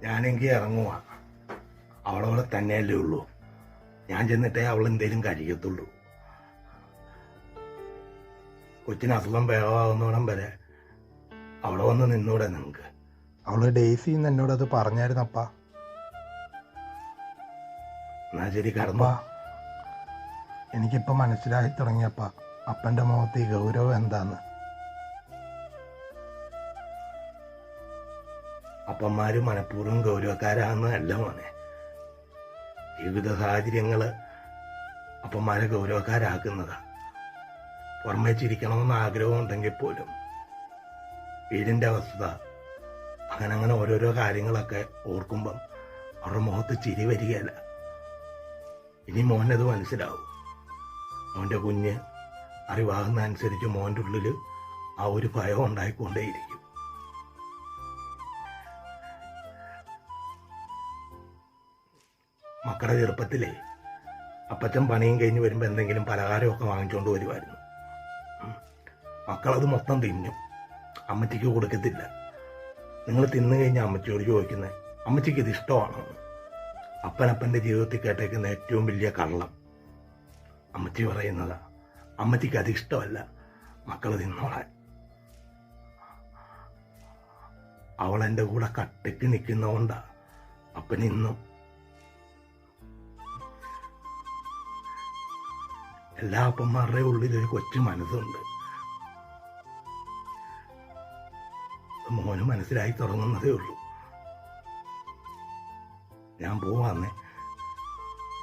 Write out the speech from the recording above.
ഞാനെങ്കിൽ ഇറങ്ങുക. അവളവിടെ തന്നെയല്ലേ ഉള്ളൂ. ഞാൻ ചെന്നിട്ടേ അവൾ എന്തേലും കഴിയത്തുള്ളൂ. കൊച്ചിന് അസുഖം ഭേദമാകുന്നോടം വരെ അവിടെ വന്ന് നിന്നൂടെ നിങ്ങൾക്ക്? അവള് ഡെയ്സി എന്നോടത് പറഞ്ഞായിരുന്നപ്പാ. എന്നാ ശരി, കടന്നു. എനിക്കിപ്പോൾ മനസ്സിലായി തുടങ്ങിയപ്പ അപ്പൻ്റെ മുഖത്ത് ഈ ഗൗരവം എന്താന്ന്. അപ്പന്മാര് മനഃപൂർവ്വം ഗൗരവക്കാരാണെന്നല്ല മോനെ. ജീവിത സാഹചര്യങ്ങള് അപ്പന്മാരെ ഗൗരവക്കാരാക്കുന്നതാ. പുറമേ ചിരിക്കണമെന്ന് ആഗ്രഹം ഉണ്ടെങ്കിൽ പോലും വീടിൻ്റെ അവസ്ഥ അങ്ങനെ ഓരോരോ കാര്യങ്ങളൊക്കെ ഓർക്കുമ്പം അവരുടെ മുഖത്ത് ചിരി വരികയല്ല. ഇനി മോനത് മനസ്സിലാവും. മോൻ്റെ കുഞ്ഞ് അറിവാകുന്ന അനുസരിച്ച് മോൻ്റെ ഉള്ളിൽ ആ ഒരു ഭയം ഉണ്ടായിക്കൊണ്ടേയിരിക്കും. മക്കളുടെ ചെറുപ്പത്തിലേ അപ്പച്ചൻ പണിയും കഴിഞ്ഞ് വരുമ്പോൾ എന്തെങ്കിലും പലഹാരമൊക്കെ വാങ്ങിച്ചുകൊണ്ട് വരുമായിരുന്നു. മക്കളത് മൊത്തം തിന്നും, അമ്മച്ചിക്ക് കൊടുക്കത്തില്ല. നിങ്ങൾ തിന്നു കഴിഞ്ഞാൽ അമ്മച്ചിയോട് ചോദിക്കുന്നത് അമ്മച്ചിക്ക് ഇത് ഇഷ്ടമാണോ? അപ്പനപ്പൻ്റെ ജീവിതത്തിൽ കേട്ടേക്കുന്ന ഏറ്റവും വലിയ കള്ളം അമ്മച്ചി പറയുന്നതാ. അമ്മച്ചിക്ക് അത് ഇഷ്ടമല്ല മക്കൾ തിന്നോളാൻ. അവളെൻ്റെ കൂടെ കട്ടയ്ക്ക് നിൽക്കുന്നതുകൊണ്ടാ അപ്പനിന്നും. എല്ലാ അപ്പന്മാരുടെ ഉള്ളിൽ ഒരു കൊച്ചു മനസ്സുണ്ട്. മോന് മനസ്സിലായി തുടങ്ങുന്നതേ ഉള്ളൂ. ഞാൻ പോവാന്നേ.